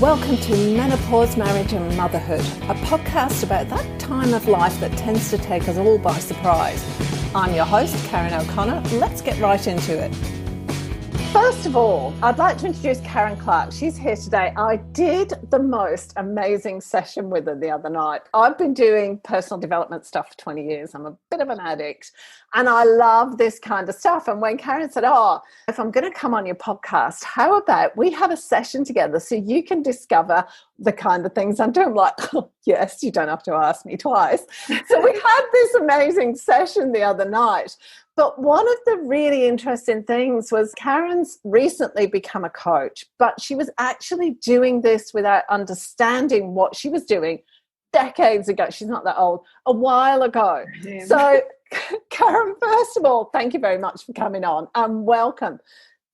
Welcome to Menopause, Marriage and Motherhood, a podcast about that time of life that tends to take us all by surprise. I'm your host, Karen O'Connor. Let's get right into it. First of all, I'd like to introduce Karen Clark. She's here today. I did the most amazing session with her the other night. I've been doing personal development stuff for 20 years. I'm a bit of an addict and I love this kind of stuff. And when Karen said, if I'm going to come on your podcast, how about we have a session together so you can discover the kind of things I'm doing? I'm like, yes, you don't have to ask me twice. So we had this amazing session the other night. But one of the really interesting things was Karen's recently become a coach, but she was actually doing this without understanding what she was doing decades ago. She's not that old, a while ago. Damn. So Karen, first of all, thank you very much for coming on and welcome.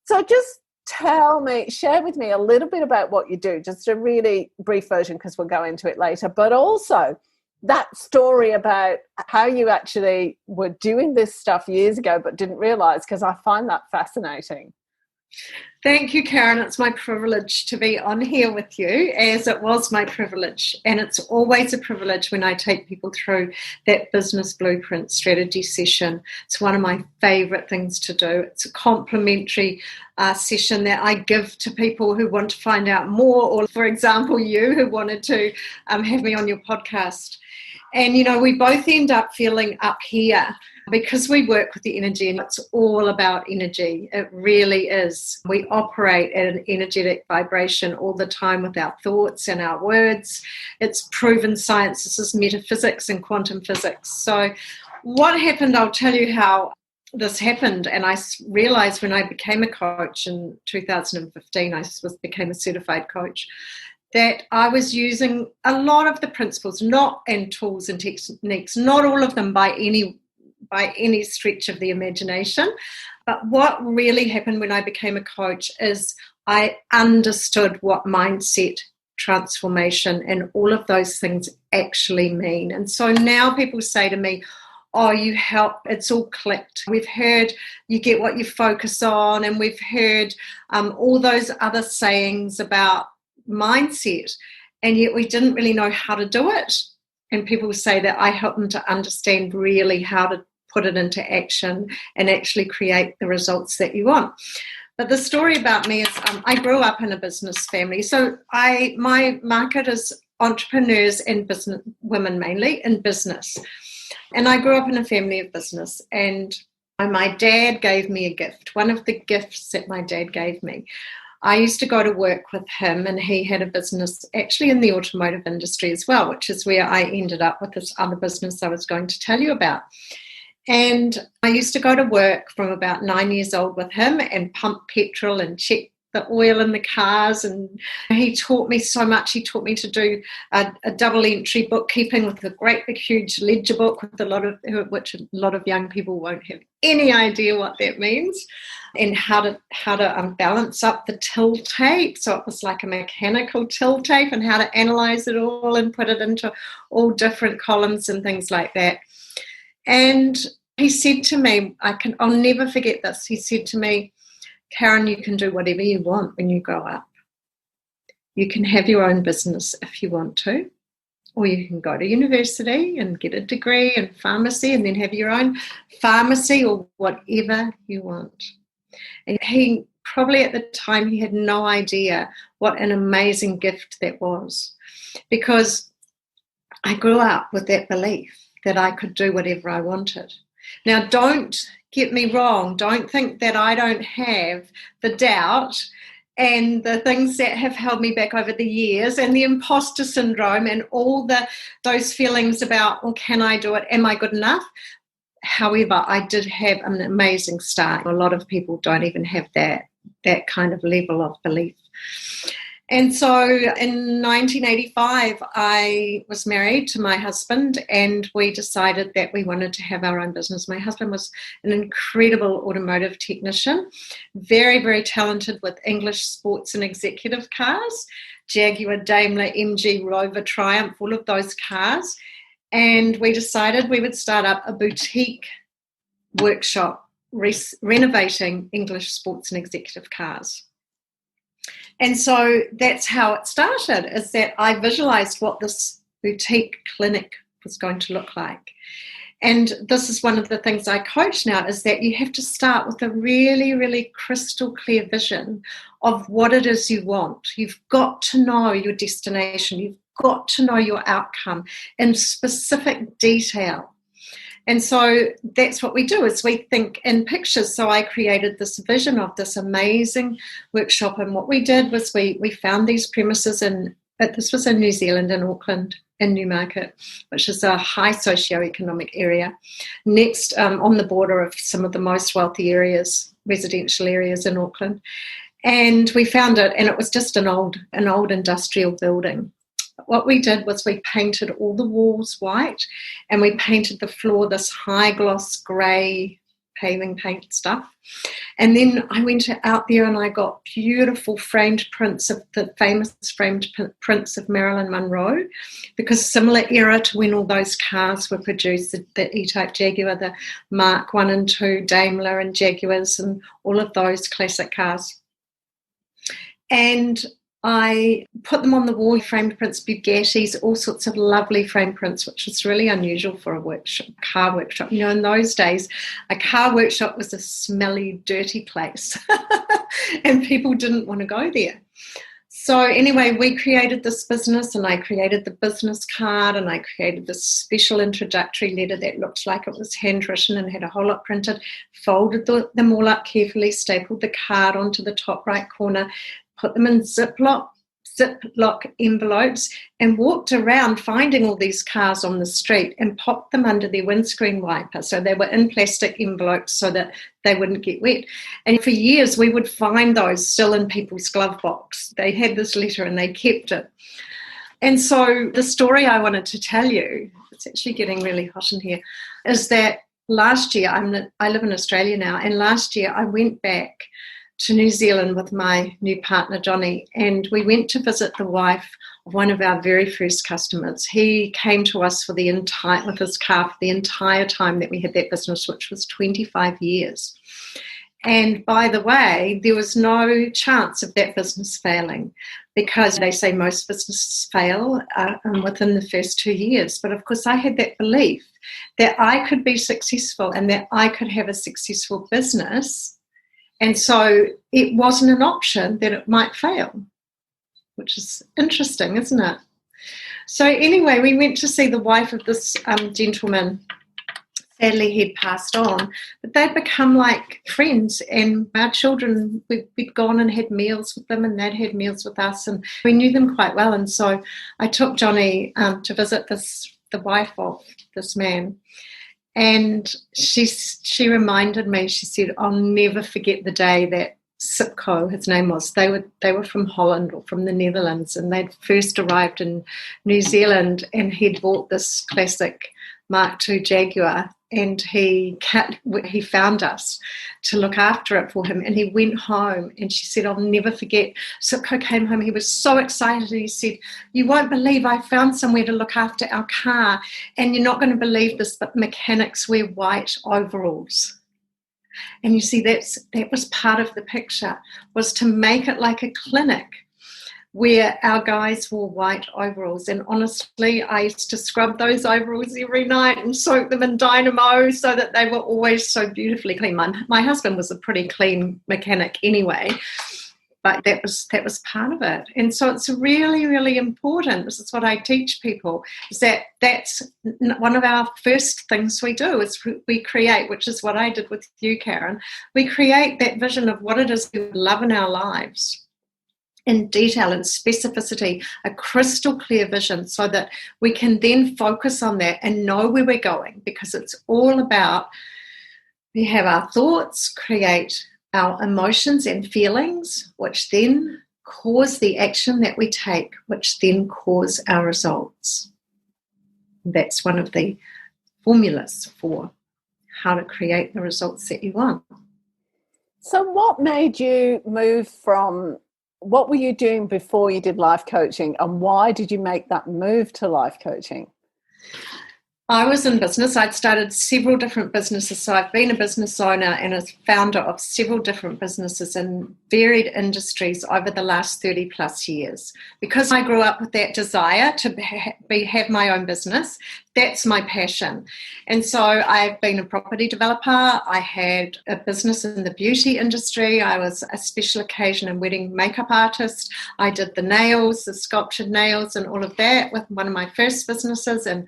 So just share with me a little bit about what you do, just a really brief version because we'll go into it later, but also that story about how you actually were doing this stuff years ago but didn't realize, because I find that fascinating. Thank you, Karen. It's my privilege to be on here with you, as it was my privilege. And it's always a privilege when I take people through that business blueprint strategy session. It's one of my favorite things to do. It's a complimentary session that I give to people who want to find out more, or for example, you who wanted to have me on your podcast. And, you know, we both end up feeling up here because we work with the energy, and it's all about energy. It really is. We operate at an energetic vibration all the time with our thoughts and our words. It's proven science. This is metaphysics and quantum physics. So what happened, I'll tell you how this happened. And I realized when I became a coach in 2015, I became a certified coach, that I was using a lot of the principles, and tools and techniques, not all of them by any stretch of the imagination. But what really happened when I became a coach is I understood what mindset transformation and all of those things actually mean. And so now people say to me, you help, it's all clicked. We've heard you get what you focus on, and we've heard all those other sayings about mindset, and yet we didn't really know how to do it. And people say that I help them to understand really how to put it into action and actually create the results that you want. But the story about me is I grew up in a business family. So my market is entrepreneurs and business women, mainly in business. And I grew up in a family of business, and my dad gave me a gift. One of the gifts that my dad gave me, I used to go to work with him, and he had a business actually in the automotive industry as well, which is where I ended up with this other business I was going to tell you about. And I used to go to work from about 9 years old with him and pump petrol and check the oil in the cars. And he taught me so much. He taught me to do a double entry bookkeeping with a great big huge ledger book with which a lot of young people won't have any idea what that means, and how to balance up the till tape. So it was like a mechanical till tape, and how to analyze it all and put it into all different columns and things like that. And he said to me, I'll never forget this. He said to me, Karen, you can do whatever you want when you grow up. You can have your own business if you want to, or you can go to university and get a degree in pharmacy and then have your own pharmacy, or whatever you want. And he probably at the time, he had no idea what an amazing gift that was, because I grew up with that belief that I could do whatever I wanted. Now, don't get me wrong. Don't think that I don't have the doubt and the things that have held me back over the years, and the imposter syndrome, and all those feelings about, can I do it? Am I good enough? However, I did have an amazing start. A lot of people don't even have that kind of level of belief. And so in 1985, I was married to my husband, and we decided that we wanted to have our own business. My husband was an incredible automotive technician, very, very talented with English sports and executive cars, Jaguar, Daimler, MG, Rover, Triumph, all of those cars. And we decided we would start up a boutique workshop renovating English sports and executive cars. And so that's how it started, is that I visualized what this boutique clinic was going to look like. And this is one of the things I coach now, is that you have to start with a really, really crystal clear vision of what it is you want. You've got to know your destination. You've got to know your outcome in specific detail. And so that's what we do, is we think in pictures. So I created this vision of this amazing workshop. And what we did was we found these premises this was in New Zealand, in Auckland, in Newmarket, which is a high socioeconomic area, next on the border of some of the most wealthy areas, residential areas in Auckland. And we found it, and it was just an old industrial building. What we did was we painted all the walls white, and we painted the floor this high gloss grey paving paint stuff. And then I went out there and I got beautiful framed prints of the famous framed prints of Marilyn Monroe, because similar era to when all those cars were produced, the E-Type Jaguar, the Mark 1 and 2 Daimler and Jaguars, and all of those classic cars. And I put them on the wall, framed prints, Bugattis, all sorts of lovely framed prints, which was really unusual for a car workshop. You know, in those days, a car workshop was a smelly, dirty place, and people didn't want to go there. So anyway, we created this business, and I created the business card, and I created this special introductory letter that looked like it was handwritten and had a whole lot printed, folded them all up carefully, stapled the card onto the top right corner, put them in Ziploc envelopes, and walked around finding all these cars on the street and popped them under their windscreen wiper. So they were in plastic envelopes so that they wouldn't get wet. And for years, we would find those still in people's glove box. They had this letter and they kept it. And so the story I wanted to tell you, it's actually getting really hot in here, is that last year, I live in Australia now, and last year I went back to New Zealand with my new partner, Johnny, and we went to visit the wife of one of our very first customers. He came to us with his car for the entire time that we had that business, which was 25 years. And by the way, there was no chance of that business failing, because they say most businesses fail within the first 2 years. But of course, I had that belief that I could be successful and that I could have a successful business. And so it wasn't an option that it might fail, which is interesting, isn't it? So anyway, we went to see the wife of this gentleman. Sadly, he'd passed on, but they'd become like friends, and our children, we'd gone and had meals with them, and they'd had meals with us, and we knew them quite well. And so I took Johnny to visit the wife of this man. And she reminded me, she said, I'll never forget the day that Sipco, his name was, they were from Holland or from the Netherlands, and they'd first arrived in New Zealand, and he'd bought this classic Mark II Jaguar, and he found us to look after it for him, and he went home, and she said, I'll never forget, Sipco came home, he was so excited, he said, you won't believe I found somewhere to look after our car, and you're not going to believe this, but mechanics wear white overalls. And you see, that was part of the picture, was to make it like a clinic where our guys wore white overalls. And honestly, I used to scrub those overalls every night and soak them in dynamo so that they were always so beautifully clean. My husband was a pretty clean mechanic anyway, but that was part of it. And so it's really, really important. This is what I teach people, is that's one of our first things we do, is we create, which is what I did with you, Karen. We create that vision of what it is we love in our lives, in detail and specificity, a crystal clear vision, so that we can then focus on that and know where we're going, because it's all about, we have our thoughts, create our emotions and feelings, which then cause the action that we take, which then cause our results. That's one of the formulas for how to create the results that you want. So what made you move from, what were you doing before you did life coaching, and why did you make that move to life coaching? I was in business. I'd started several different businesses. So I've been a business owner and a founder of several different businesses in varied industries over the last 30 plus years. Because I grew up with that desire to have my own business, that's my passion. And so I've been a property developer. I had a business in the beauty industry. I was a special occasion and wedding makeup artist. I did the nails, the sculptured nails and all of that with one of my first businesses, and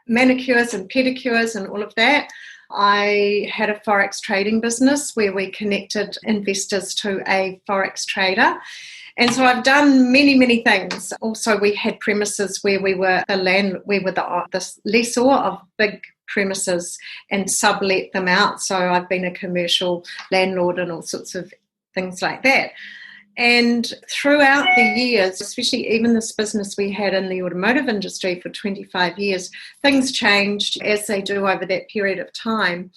manicures and pedicures and all of that. I had a Forex trading business where we connected investors to a Forex trader. And so I've done many, many things. Also, we had premises where we were the lessor of big premises and sublet them out. So I've been a commercial landlord and all sorts of things like that. And throughout the years, especially even this business we had in the automotive industry for 25 years, things changed as they do over that period of time.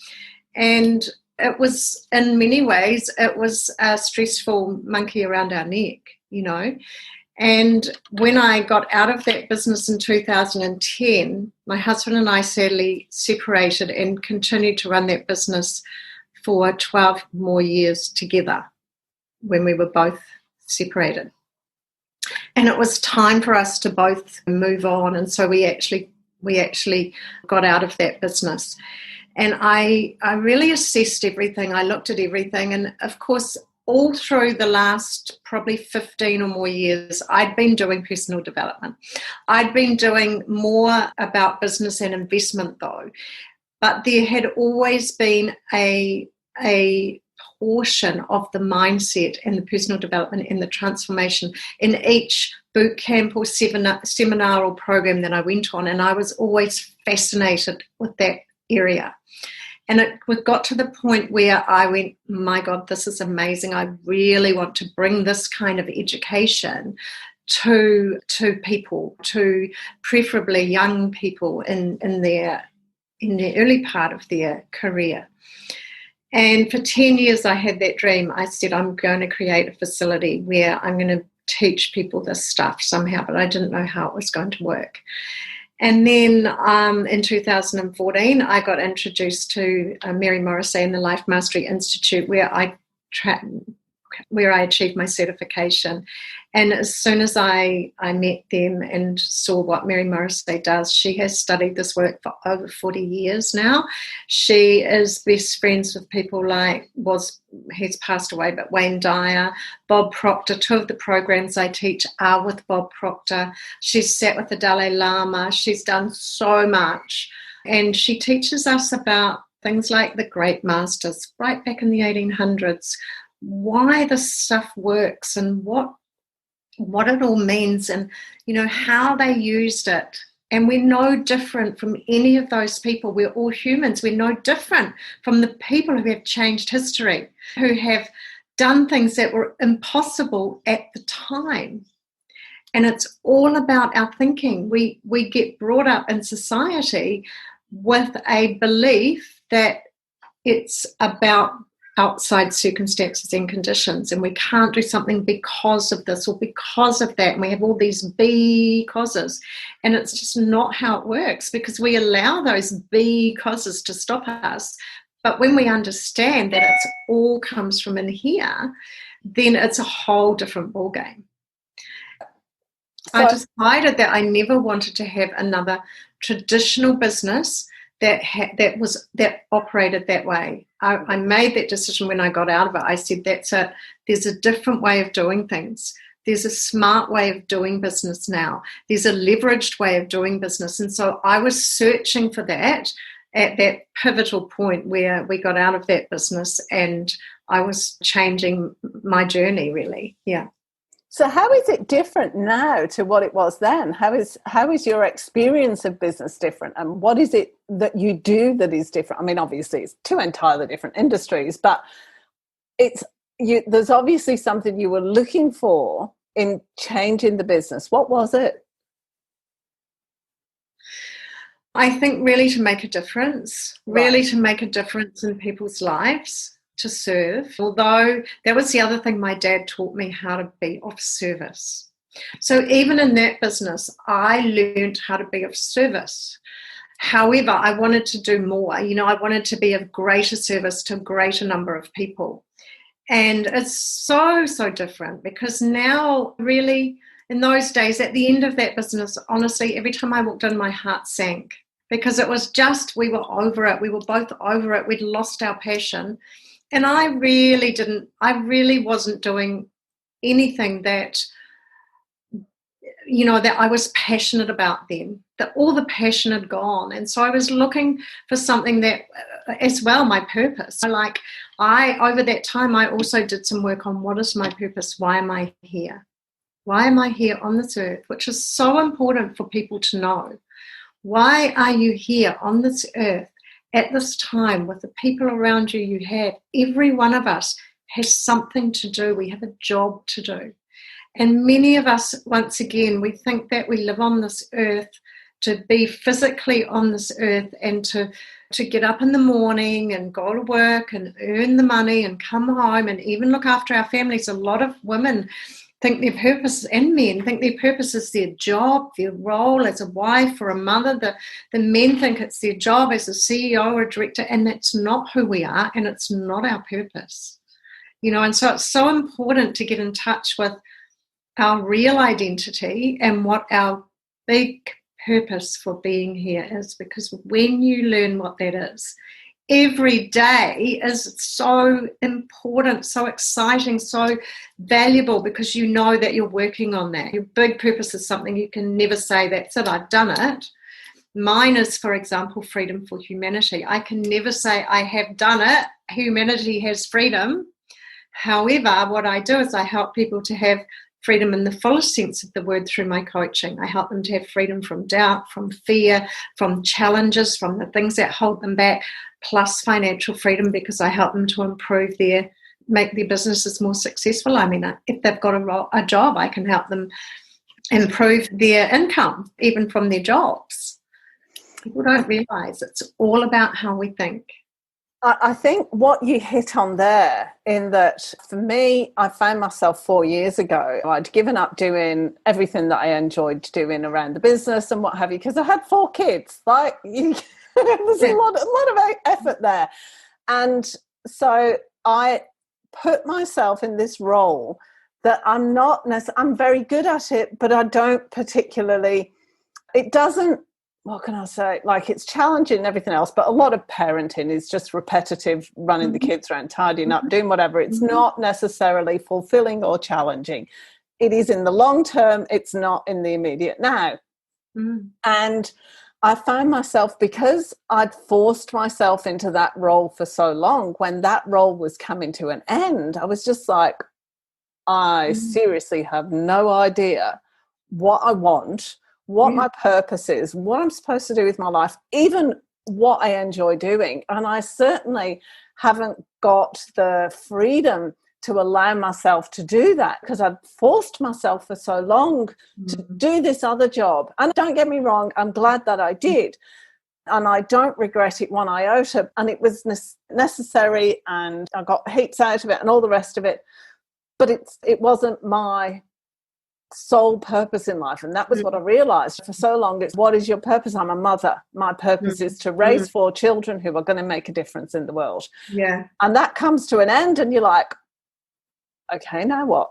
And it was, in many ways, it was a stressful monkey around our neck, you know. And when I got out of that business in 2010, my husband and I sadly separated and continued to run that business for 12 more years together when we were both separated. And it was time for us to both move on. And so we actually got out of that business. And I really assessed everything. I looked at everything. And of course, all through the last probably 15 or more years, I'd been doing personal development. I'd been doing more about business and investment though. But there had always been a portion of the mindset and the personal development and the transformation in each boot camp or seminar or program that I went on. And I was always fascinated with that area. And it got to the point where I went, my God, this is amazing. I really want to bring this kind of education to people, to preferably young people in their early part of their career. And for 10 years, I had that dream. I said, I'm going to create a facility where I'm going to teach people this stuff somehow, but I didn't know how it was going to work. And then in 2014, I got introduced to Mary Morrissey and the Life Mastery Institute, where I achieved my certification. And as soon as I met them and saw what Mary Morrissey does, she has studied this work for over 40 years now. She is best friends with people like, he's passed away, but Wayne Dyer, Bob Proctor. Two of the programs I teach are with Bob Proctor. She's sat with the Dalai Lama. She's done so much. And she teaches us about things like the great masters right back in the 1800s, why this stuff works and what it all means, and how they used it. And we're no different from any of those people. We're all humans. We're no different from the people who have changed history, who have done things that were impossible at the time. And it's all about our thinking. We get brought up in society with a belief that it's about outside circumstances and conditions, and we can't do something because of this or because of that, and we have all these causes, and it's just not how it works, because we allow those causes to stop us. But when we understand that it all comes from in here, then it's a whole different ballgame. So I decided that I never wanted to have another traditional business that operated that way. I made that decision when I got out of it. I said, that's it. There's a different way of doing things. There's a smart way of doing business now. There's a leveraged way of doing business. And so I was searching for that at that pivotal point where we got out of that business, and I was changing my journey, really. Yeah. So how is it different now to what it was then? How is your experience of business different? And what is it that you do that is different? I mean, obviously it's two entirely different industries, but there's obviously something you were looking for in changing the business. What was it? I think really to make a difference, to make a difference in people's lives. To serve, although that was the other thing my dad taught me, how to be of service. So even in that business, I learned how to be of service, However, I wanted to do more. I wanted to be of greater service to a greater number of people. And it's so, so different, because now, really, in those days, at the end of that business, honestly, every time I walked in, my heart sank, because it was just, we were over it. We were both over it. We'd lost our passion. And I really wasn't doing anything that that I was passionate about then, that all the passion had gone. And so I was looking for something that, as well, my purpose. Over that time, I also did some work on what is my purpose? Why am I here? Why am I here on this earth? Which is so important for people to know. Why are you here on this earth at this time with the people around you you have? Every one of us has something to do. We have a job to do. And many of us, once again, we think that we live on this earth to be physically on this earth and to get up in the morning and go to work and earn the money and come home and even look after our families. A lot of women think their purpose, and men think their purpose is their job, their role as a wife or a mother. The men think it's their job as a CEO or a director, and that's not who we are, and it's not our purpose. And so it's so important to get in touch with our real identity and what our big purpose for being here is, because when you learn what that is, every day is so important, so exciting, so valuable, because you know that you're working on that. Your big purpose is something you can never say, that's it, I've done it. Mine is, for example, freedom for humanity. I can never say I have done it. Humanity has freedom. However, what I do is I help people to have freedom in the fullest sense of the word through my coaching. I help them to have freedom from doubt, from fear, from challenges, from the things that hold them back, plus financial freedom, because I help them to make their businesses more successful. I mean, if they've got a job, I can help them improve their income, even from their jobs. People don't realise it's all about how we think. I think what you hit on there, in that for me, I found myself 4 years ago, I'd given up doing everything that I enjoyed doing around the business and what have you, because I had 4 kids. There's a lot of effort there. And so I put myself in this role that I'm very good at it, but I don't particularly, it doesn't, what can I say? It's challenging and everything else, but a lot of parenting is just repetitive, running the kids around, tidying up, doing whatever. It's not necessarily fulfilling or challenging. It is in the long term. It's not in the immediate now. And I found myself, because I'd forced myself into that role for so long, when that role was coming to an end, I was just like, I seriously have no idea what I want, what my purpose is, what I'm supposed to do with my life, even what I enjoy doing. And I certainly haven't got the freedom to allow myself to do that, because I'd forced myself for so long to do this other job. And don't get me wrong, I'm glad that I did. And I don't regret it one iota. And it was necessary, and I got heaps out of it and all the rest of it. But it wasn't my sole purpose in life. And that was what I realized for so long. It's, what is your purpose? I'm a mother. My purpose is to raise 4 children who are going to make a difference in the world. Yeah. And that comes to an end, and you're like, okay, now what?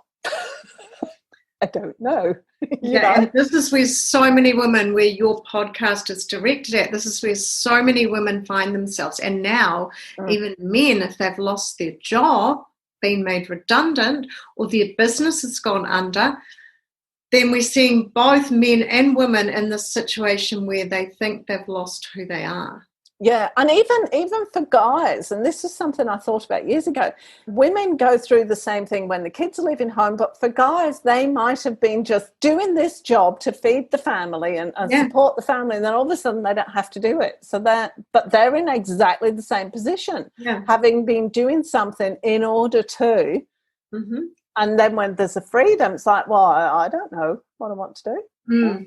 I don't know. And this is where so many women, where your podcast is directed at, this is where so many women find themselves. And now even men, if they've lost their job, been made redundant, or their business has gone under, then we're seeing both men and women in this situation where they think they've lost who they are. Yeah, and even for guys, and this is something I thought about years ago, women go through the same thing when the kids are leaving home, but for guys, they might have been just doing this job to feed the family and support the family, and then all of a sudden they don't have to do it. But they're in exactly the same position, having been doing something in order to, and then when there's a freedom, it's like, well, I don't know what I want to do.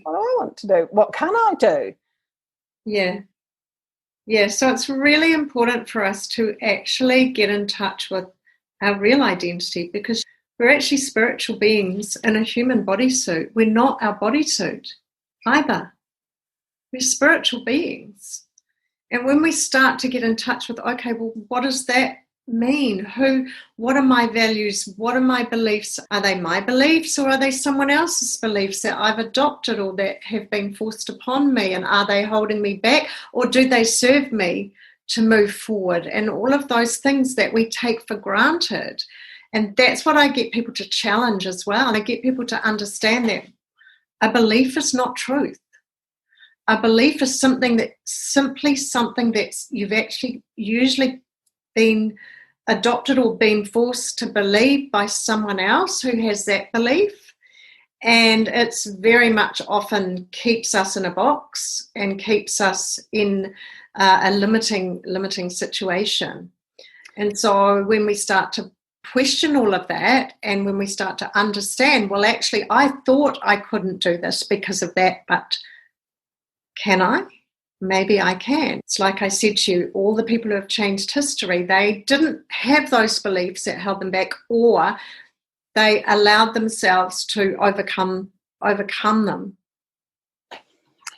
What do I want to do? What can I do? Yeah, so it's really important for us to actually get in touch with our real identity, because we're actually spiritual beings in a human bodysuit. We're not our bodysuit either. We're spiritual beings. And when we start to get in touch with, okay, well, what does that mean? What are my values? What are my beliefs? Are they my beliefs, or are they someone else's beliefs that I've adopted or that have been forced upon me? And are they holding me back, or do they serve me to move forward? And all of those things that we take for granted. And that's what I get people to challenge as well. And I get people to understand that a belief is not truth. A belief is something that's you've actually usually been adopted or been forced to believe by someone else who has that belief. And it's very much often keeps us in a box and keeps us in a limiting situation. And so when we start to question all of that, and when we start to understand, well, actually, I thought I couldn't do this because of that, but can I? Maybe I can. It's like I said to you, all the people who have changed history, they didn't have those beliefs that held them back, or they allowed themselves to overcome them.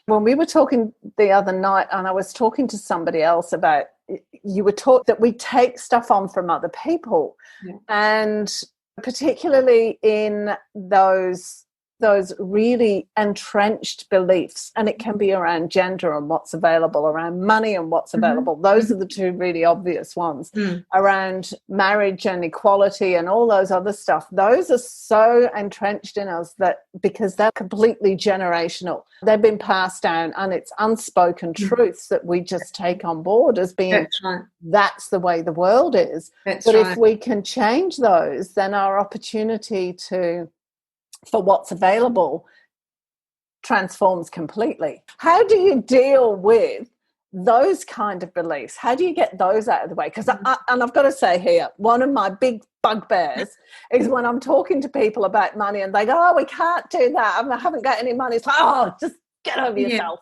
When we were talking the other night, and I was talking to somebody else about, you were taught that we take stuff on from other people, and particularly in those really entrenched beliefs, and it can be around gender and what's available, around money and what's available. Those are the two really obvious ones. Around marriage and equality and all those other stuff, those are so entrenched in us that because they're completely generational, they've been passed down, and it's unspoken truths that we just take on board as being that's the way the world is. If we can change those, then our opportunity for what's available transforms completely. How do you deal with those kind of beliefs? How do you get those out of the way? Because I've got to say here, one of my big bugbears is when I'm talking to people about money and they go, oh, we can't do that, I haven't got any money. It's like, oh, just get over yourself.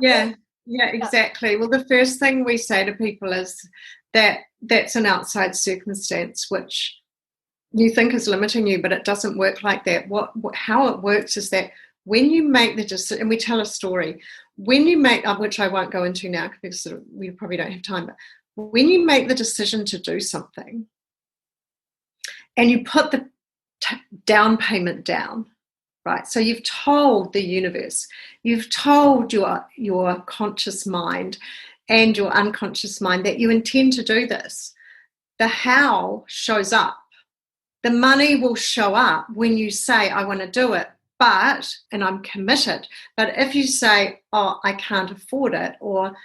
Yeah, exactly. Well, the first thing we say to people is that that's an outside circumstance which you think is limiting you, but it doesn't work like that. How it works is that when you make the decision, and we tell a story, when you make, which I won't go into now because we probably don't have time, but when you make the decision to do something and you put the down payment down, right? So you've told the universe, you've told your conscious mind and your unconscious mind that you intend to do this. The how shows up. The money will show up when you say, I want to do it, and I'm committed. But if you say, oh, I can't afford it, or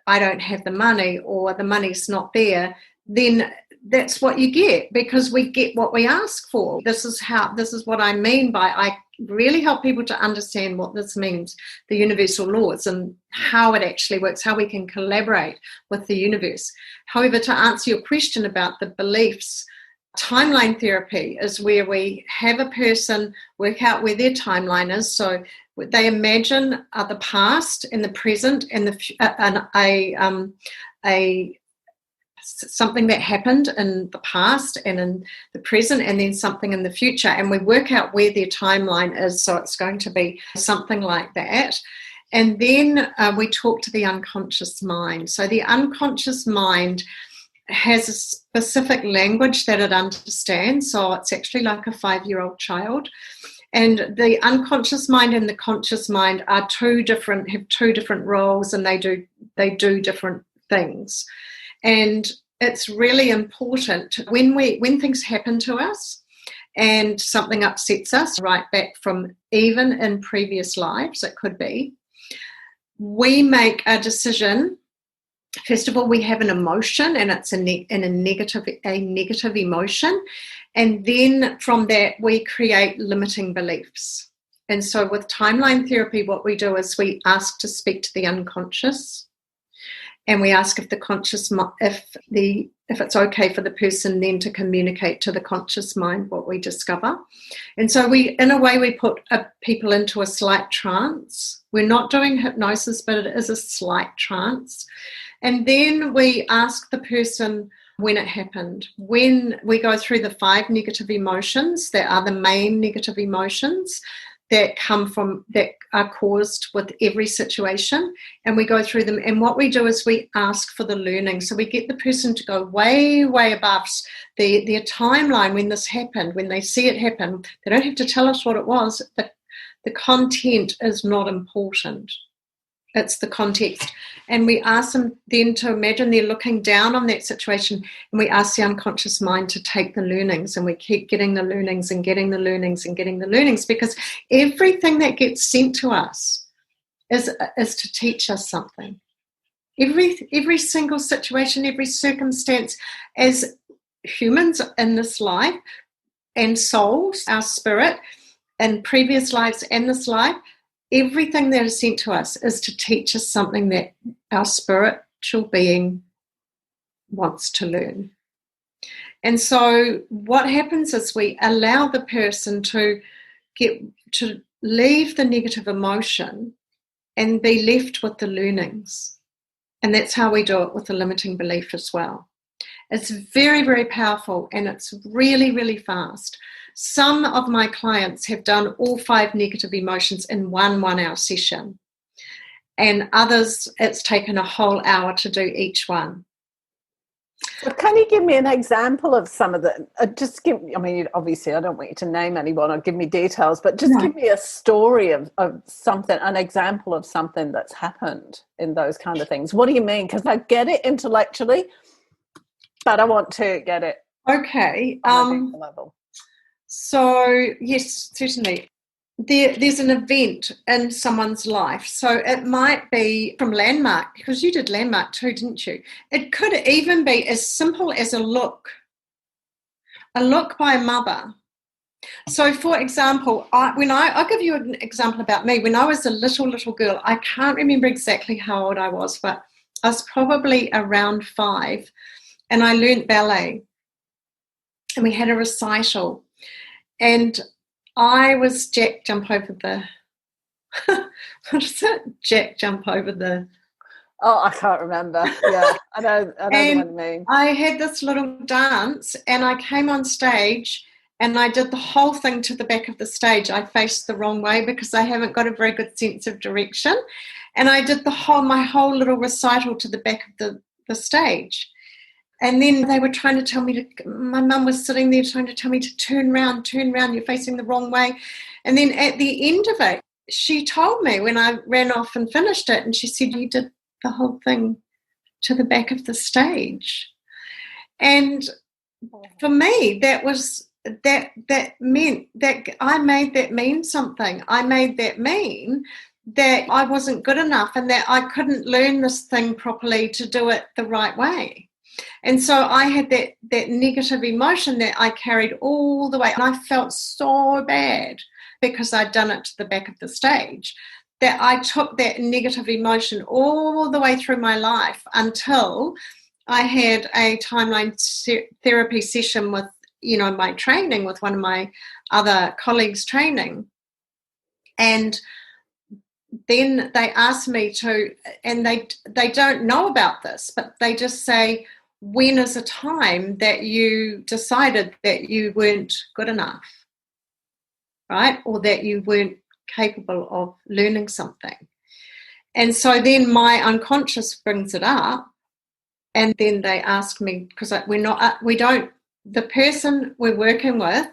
I don't have the money, or the money's not there, then that's what you get, because we get what we ask for. This is what I mean by, I really help people to understand what this means, the universal laws and how it actually works, how we can collaborate with the universe. However, to answer your question about the beliefs, timeline therapy is where we have a person work out where their timeline is. So they imagine the past and the present and something that happened in the past and in the present, and then something in the future, and we work out where their timeline is. So it's going to be something like that. And then we talk to the unconscious mind. So the unconscious mind has a specific language that it understands. So it's actually like a 5-year-old child. And the unconscious mind and the conscious mind are have two different roles, and they do different things. And it's really important when things happen to us and something upsets us, right back from even in previous lives, it could be, we make a decision. First of all, we have an emotion, and it's a negative emotion. And then from that, we create limiting beliefs. And so with timeline therapy, what we do is we ask to speak to the unconscious, and we ask if it's okay for the person then to communicate to the conscious mind what we discover. And so in a way, we put people into a slight trance. We're not doing hypnosis, but it is a slight trance. And then we ask the person when it happened. When we go through the 5 negative emotions that are the main negative emotions, that are caused with every situation, and we go through them. And what we do is we ask for the learning. So we get the person to go way, way above their timeline when this happened, when they see it happen. They don't have to tell us what it was. The content is not important. It's the context. And we ask them then to imagine they're looking down on that situation, and we ask the unconscious mind to take the learnings, and we keep getting the learnings and getting the learnings and getting the learnings, because everything that gets sent to us is to teach us something. Every single situation, every circumstance, as humans in this life, and souls, our spirit, in previous lives and this life, everything that is sent to us is to teach us something that our spiritual being wants to learn. And so what happens is we allow the person to leave the negative emotion and be left with the learnings. And that's how we do it with the limiting belief as well. It's very, very powerful, and it's really, really fast. Some of my clients have done all 5 negative emotions in one 1-hour session, and others it's taken a whole hour to do each one. So can you give me an example of some of the, obviously I don't want you to name anyone or give me details, but just give me a story of something, an example of something that's happened in those kind of things. What do you mean? Because I get it intellectually, but I want to get it on a deeper level. So, yes, certainly. There's an event in someone's life. So it might be from Landmark, because you did Landmark too, didn't you? It could even be as simple as a look by a mother. So, for example, I'll give you an example about me. When I was a little girl, I can't remember exactly how old I was, but I was probably around 5, and I learnt ballet, and we had a recital. And I was Jack jump over the what is it? Jack jump over the I can't remember. Yeah, I know what you mean. I had this little dance, and I came on stage, and I did the whole thing to the back of the stage. I faced the wrong way because I haven't got a very good sense of direction. And I did my whole little recital to the back of the stage. And then they were trying to tell me my mum was sitting there trying to tell me to turn round, you're facing the wrong way. And then at the end of it, she told me when I ran off and finished it, and she said, you did the whole thing to the back of the stage. And for me, that meant that I made that mean something. I made that mean that I wasn't good enough, and that I couldn't learn this thing properly to do it the right way. And so I had that negative emotion that I carried all the way. And I felt so bad because I'd done it to the back of the stage, that I took that negative emotion all the way through my life until I had a timeline therapy session with, my training, with one of my other colleagues training. And then they asked me to, and they don't know about this, but they just say, when is a time that you decided that you weren't good enough, right? Or that you weren't capable of learning something. And so then my unconscious brings it up, and then they ask me, because the person we're working with,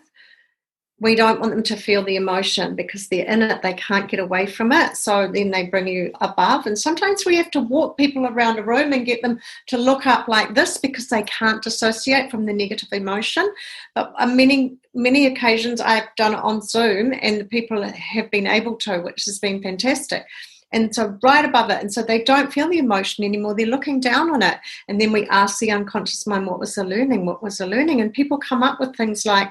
we don't want them to feel the emotion because they're in it, they can't get away from it. So then they bring you above. And sometimes we have to walk people around a room and get them to look up like this because they can't dissociate from the negative emotion. But on many occasions I've done it on Zoom, and the people have been able to, which has been fantastic. And so right above it, and so they don't feel the emotion anymore, they're looking down on it. And then we ask the unconscious mind, what was the learning? And people come up with things like,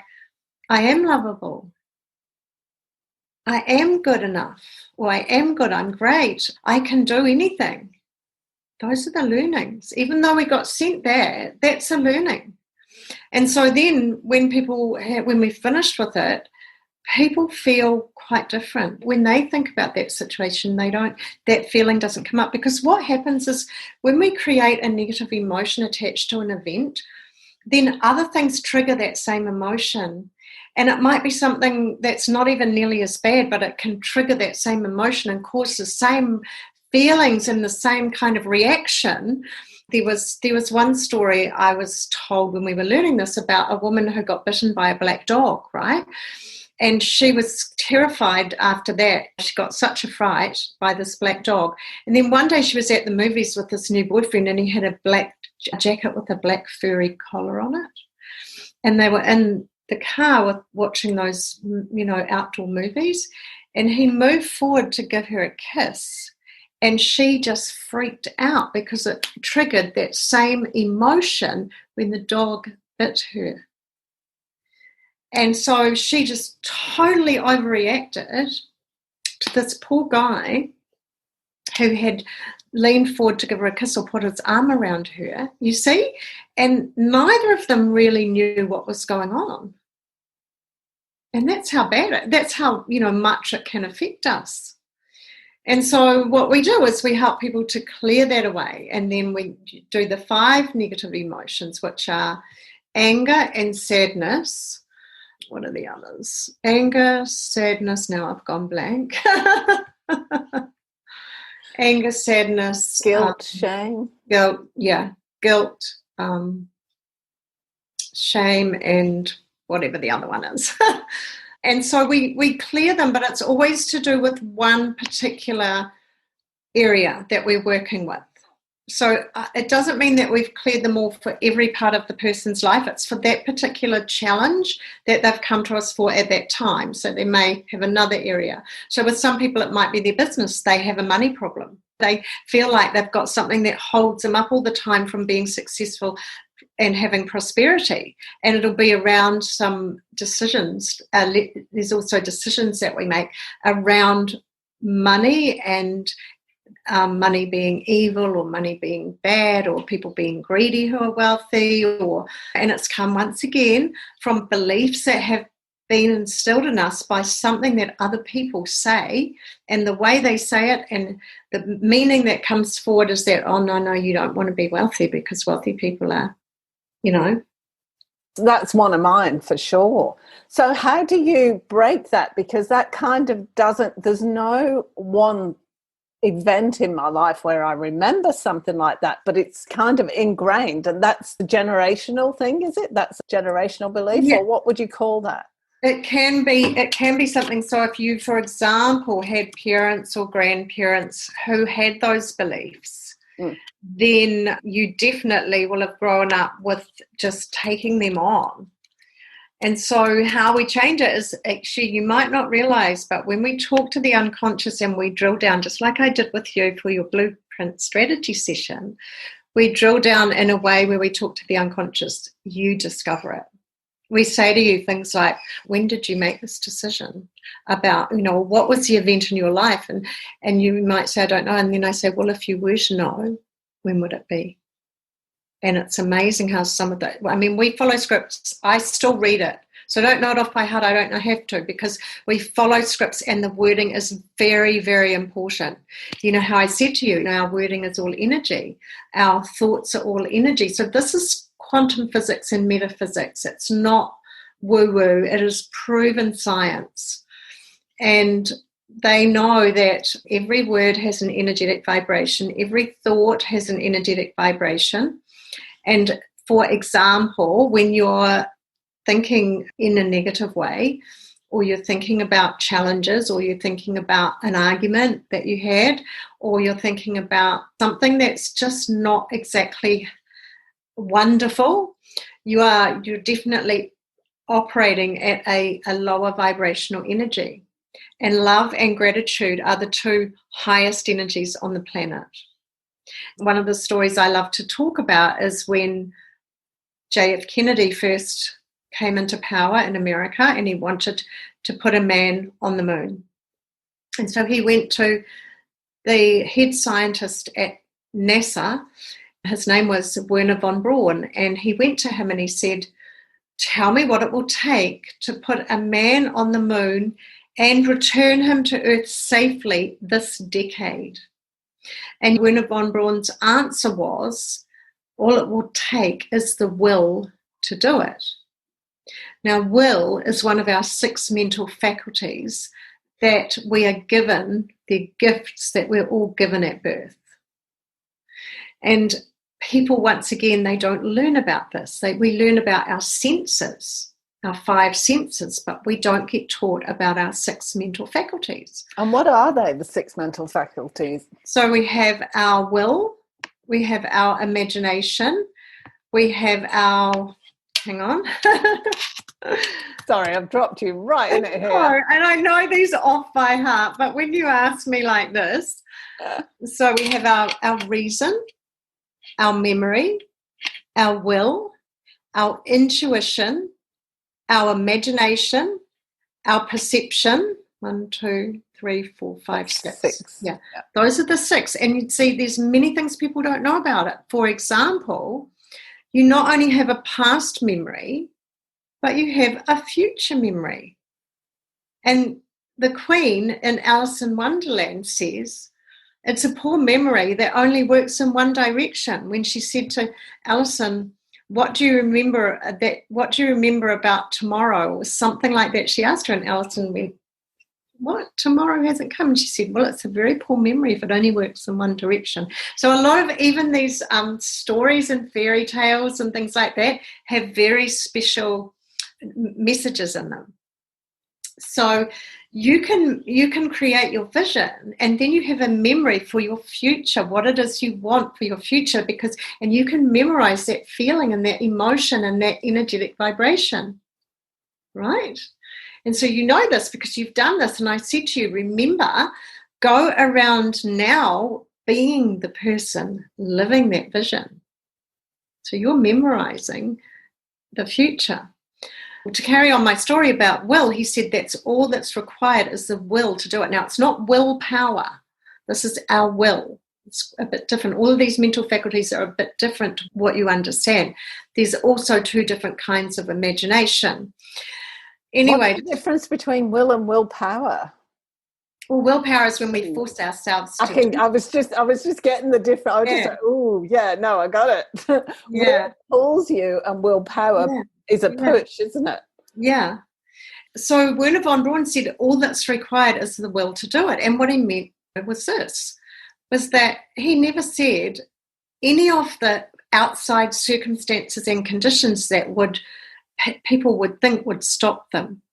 I am lovable, I am good enough, or I am good, I'm great, I can do anything. Those are the learnings. Even though we got sent there, that's a learning. And so then when we finished with it, people feel quite different. When they think about that situation, that feeling doesn't come up, because what happens is when we create a negative emotion attached to an event, then other things trigger that same emotion. And it might be something that's not even nearly as bad, but it can trigger that same emotion and cause the same feelings and the same kind of reaction. There was one story I was told when we were learning this about a woman who got bitten by a black dog, right? And she was terrified after that. She got such a fright by this black dog. And then one day she was at the movies with this new boyfriend, and he had a black jacket with a black furry collar on it. And they were in the car watching those, outdoor movies. And he moved forward to give her a kiss. And she just freaked out because it triggered that same emotion when the dog bit her. And so she just totally overreacted to this poor guy who had leaned forward to give her a kiss or put his arm around her, you see? And neither of them really knew what was going on. And that's how much it can affect us. And so what we do is we help people to clear that away. And then we do the 5 negative emotions, which are anger and sadness. What are the others? Anger, sadness. Now I've gone blank. Anger, sadness. Guilt, shame. Guilt, yeah. Guilt, shame, and whatever the other one is. And so we clear them, but it's always to do with one particular area that we're working with. So it doesn't mean that we've cleared them all for every part of the person's life. It's for that particular challenge that they've come to us for at that time. So they may have another area. So with some people, it might be their business. They have a money problem. They feel like they've got something that holds them up all the time from being successful and having prosperity. And it'll be around some decisions. There's also decisions that we make around money and money being evil or money being bad or people being greedy who are wealthy, and it's come once again from beliefs that have been instilled in us by something that other people say, and the way they say it and the meaning that comes forward is that, oh, no, you don't want to be wealthy because wealthy people are, That's one of mine for sure. So how do you break that? Because that kind of there's no one event in my life where I remember something like that, but it's kind of ingrained, and that's the generational thing, is it? That's a generational belief, yeah. Or what would you call that? It can be something. So if you, for example, had parents or grandparents who had those beliefs, then you definitely will have grown up with just taking them on. And so how we change it is actually, you might not realize, but when we talk to the unconscious and we drill down, just like I did with you for your blueprint strategy session, we drill down in a way where we talk to the unconscious, you discover it. We say to you things like, when did you make this decision about, what was the event in your life? And you might say, I don't know. And then I say, well, if you were to know, when would it be? And it's amazing how some of that, we follow scripts. I still read it. So don't know it off by heart. I don't have to, because we follow scripts and the wording is very, very important. You know how I said to you, our wording is all energy. Our thoughts are all energy. So this is quantum physics and metaphysics. It's not woo-woo. It is proven science. And they know that every word has an energetic vibration. Every thought has an energetic vibration. And for example, when you're thinking in a negative way, or you're thinking about challenges, or you're thinking about an argument that you had, or you're thinking about something that's just not exactly wonderful, you're definitely operating at a lower vibrational energy. And love and gratitude are the 2 highest energies on the planet. One of the stories I love to talk about is when J.F. Kennedy first came into power in America, and he wanted to put a man on the moon. And so he went to the head scientist at NASA. His name was Wernher von Braun, and he went to him and he said, tell me what it will take to put a man on the moon and return him to Earth safely this decade. And Wernher von Braun's answer was, all it will take is the will to do it. Now, will is one of our 6 mental faculties that we are given. They're gifts that we're all given at birth. And people, once again, they don't learn about this. We learn about our senses, our 5 senses, but we don't get taught about our 6 mental faculties. And what are they, the 6 mental faculties? So we have our will, we have our imagination, we have our, hang on. Sorry, I've dropped you right in it here. And I know these are off by heart, but when you ask me like this, so we have our reason, our memory, our will, our intuition, our imagination, our perception. 1, 2, 3, 4, 5, 6. 6. Yeah, those are the 6. And you'd see there's many things people don't know about it. For example, you not only have a past memory, but you have a future memory. And the Queen in Alice in Wonderland says, it's a poor memory that only works in one direction. When she said to Alison, what do you remember about tomorrow? Or something like that. She asked her, and Alison went, what? Tomorrow hasn't come? And she said, well, it's a very poor memory if it only works in one direction. So a lot of even these stories and fairy tales and things like that have very special messages in them. So you can create your vision, and then you have a memory for your future, what it is you want for your future, and you can memorize that feeling and that emotion and that energetic vibration, right? And so you know this because you've done this. And I said to you, remember, go around now being the person living that vision. So you're memorizing the future. To carry on my story about will, he said that's all that's required is the will to do it. Now, it's not willpower. This is our will. It's a bit different. All of these mental faculties are a bit different to what you understand. There's also 2 different kinds of imagination. Anyway, what's the difference between will and willpower? Well, willpower is when we force ourselves to. I was just getting the difference. I was just like, oh, yeah, no, I got it. Yeah. Will pulls you, and willpower is a push, isn't it? Yeah. So Werner von Braun said all that's required is the will to do it. And what he meant was that he never said any of the outside circumstances and conditions that people would think would stop them,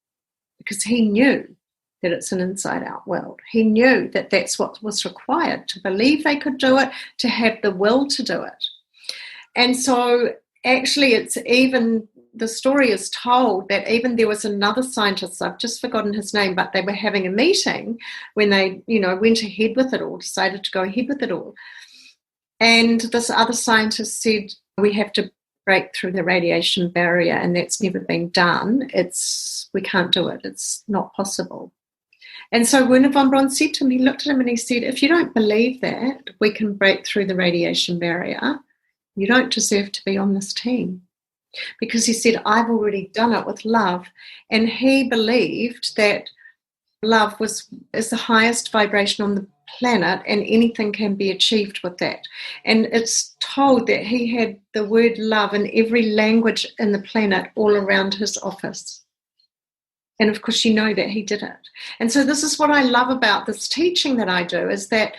because he knew that it's an inside-out world. He knew that that's what was required to believe they could do it, to have the will to do it. And so actually the story is told that even there was another scientist, I've just forgotten his name, but they were having a meeting when they, went ahead with it all, decided to go ahead with it all. And this other scientist said, we have to break through the radiation barrier, and that's never been done. We can't do it. It's not possible. And so Werner von Braun said to him, he looked at him and he said, if you don't believe that we can break through the radiation barrier, you don't deserve to be on this team. Because he said, I've already done it with love. And he believed that love is the highest vibration on the planet, and anything can be achieved with that. And it's told that he had the word love in every language in the planet all around his office. And of course, that he did it. And so this is what I love about this teaching that I do, is that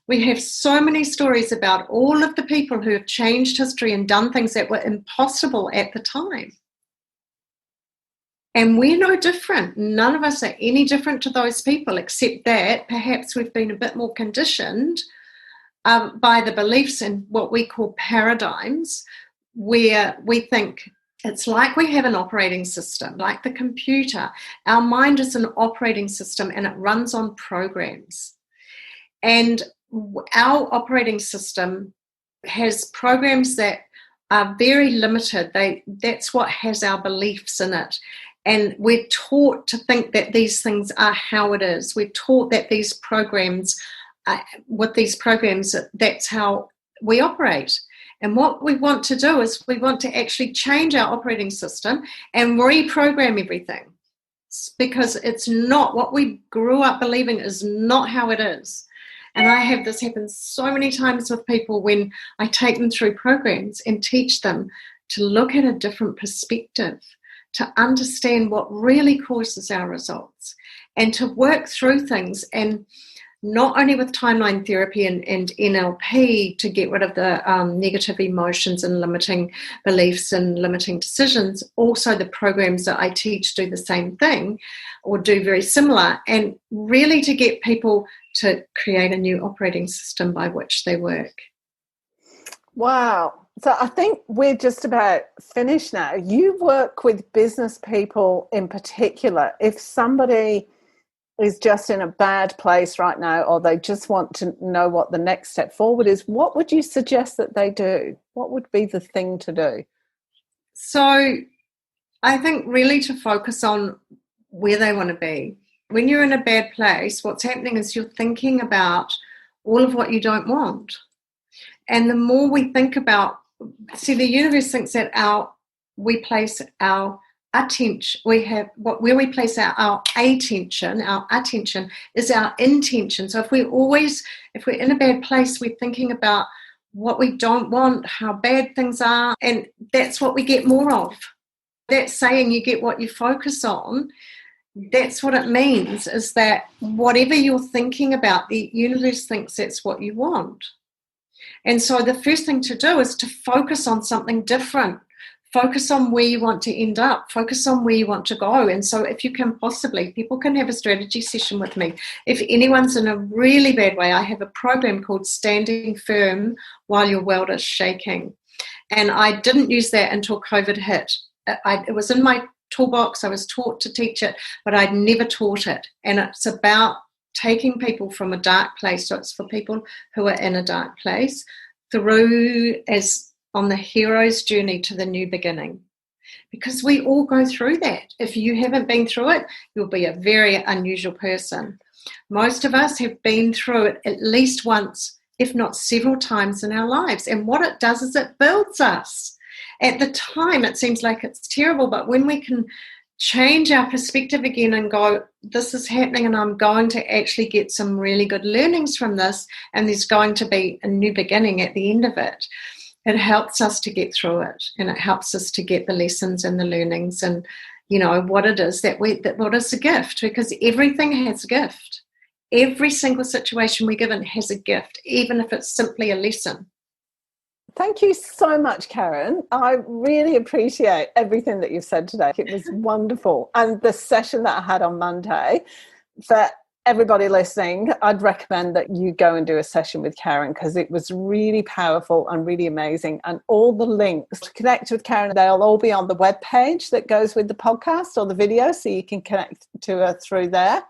we have so many stories about all of the people who have changed history and done things that were impossible at the time. And we're no different. None of us are any different to those people, except that perhaps we've been a bit more conditioned by the beliefs in what we call paradigms, where we think it's like we have an operating system, like the computer. Our mind is an operating system, and it runs on programs. And our operating system has programs that are very limited. That's what has our beliefs in it. And we're taught to think that these things are how it is. We're taught that these programs, that's how we operate. And what we want to do is we want to actually change our operating system and reprogram everything, because it's not what we grew up believing is not how it is. And I have this happen so many times with people when I take them through programs and teach them to look at a different perspective, to understand what really causes our results and to work through things, and not only with timeline therapy and NLP to get rid of the negative emotions and limiting beliefs and limiting decisions, also the programs that I teach do the same thing or do very similar, and really to get people to create a new operating system by which they work. Wow. So I think we're just about finished now. You work with business people in particular. If somebody is just in a bad place right now, or they just want to know what the next step forward is, what would you suggest that they do? What would be the thing to do? So I think really to focus on where they want to be. When you're in a bad place, what's happening is you're thinking about all of what you don't want. And the more we think about, see, the universe thinks that we place our attention, where we place our attention is our intention. So if we're in a bad place, we're thinking about what we don't want, how bad things are, and that's what we get more of. That's saying you get what you focus on. That's what it means, is that whatever you're thinking about, the universe thinks that's what you want. And so the first thing to do is to focus on something different. Focus on where you want to end up. Focus on where you want to go. And so if you can possibly, people can have a strategy session with me. If anyone's in a really bad way, I have a program called Standing Firm While Your World is Shaking. And I didn't use that until COVID hit. It was in my toolbox. I was taught to teach it, but I'd never taught it. And it's about taking people from a dark place. So it's for people who are in a dark place through as on the hero's journey to the new beginning. Because we all go through that. If you haven't been through it, you'll be a very unusual person. Most of us have been through it at least once, if not several times in our lives. And what it does is it builds us. At the time, it seems like it's terrible, but when we can change our perspective again and go, this is happening and I'm going to actually get some really good learnings from this, and there's going to be a new beginning at the end of it. It helps us to get through it, and it helps us to get the lessons and the learnings and, what it is what is a gift, because everything has a gift. Every single situation we're given has a gift, even if it's simply a lesson. Thank you so much, Karen. I really appreciate everything that you've said today. It was wonderful. And the session that I had on Monday, for everybody listening, I'd recommend that you go and do a session with Karen, because it was really powerful and really amazing. And all the links to connect with Karen, they'll all be on the webpage that goes with the podcast or the video, so you can connect to her through there.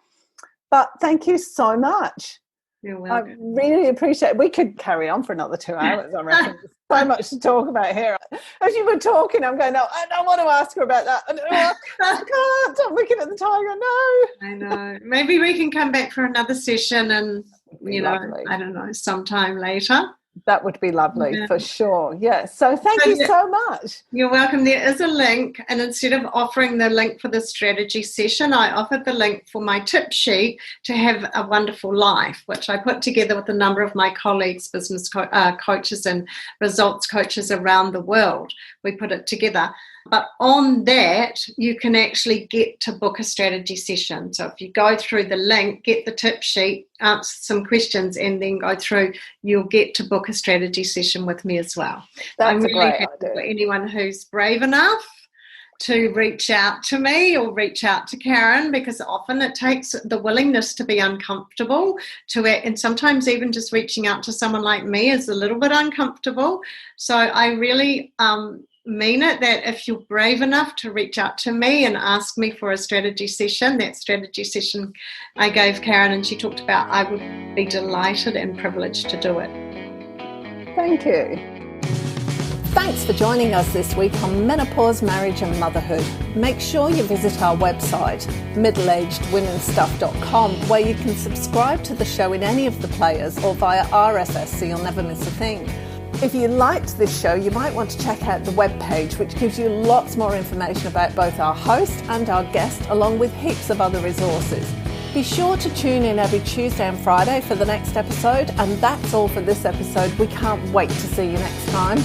But thank you so much. You're welcome. I really appreciate it. We could carry on for another 2 hours, I reckon. There's so much to talk about here. As you were talking, I'm going, no, I don't want to ask her about that. I can't. I'm looking at the tiger. No. I know. Maybe we can come back for another session and, Lovely. I don't know, sometime later. That would be lovely, for sure. Yeah. So thank you so much. You're welcome. There is a link, and instead of offering the link for the strategy session, I offered the link for my tip sheet to have a wonderful life, which I put together with a number of my colleagues, business coaches and results coaches around the world. We put it together. But on that, you can actually get to book a strategy session. So if you go through the link, get the tip sheet, answer some questions, and then go through, you'll get to book a strategy session with me as well. That's I'm a really great happy idea. for anyone who's brave enough to reach out to me or reach out to Karen, because often it takes the willingness to be uncomfortable and sometimes even just reaching out to someone like me is a little bit uncomfortable. So I really mean it, that if you're brave enough to reach out to me and ask me for a strategy session, that strategy session I gave Karen and she talked about, I would be delighted and privileged to do it. Thank you. Thanks for joining us this week on Menopause, Marriage and Motherhood. Make sure you visit our website, middleagedwomenstuff.com, where you can subscribe to the show in any of the players or via RSS, so you'll never miss a thing. If you liked this show, you might want to check out the webpage, which gives you lots more information about both our host and our guest, along with heaps of other resources. Be sure to tune in every Tuesday and Friday for the next episode. And that's all for this episode. We can't wait to see you next time.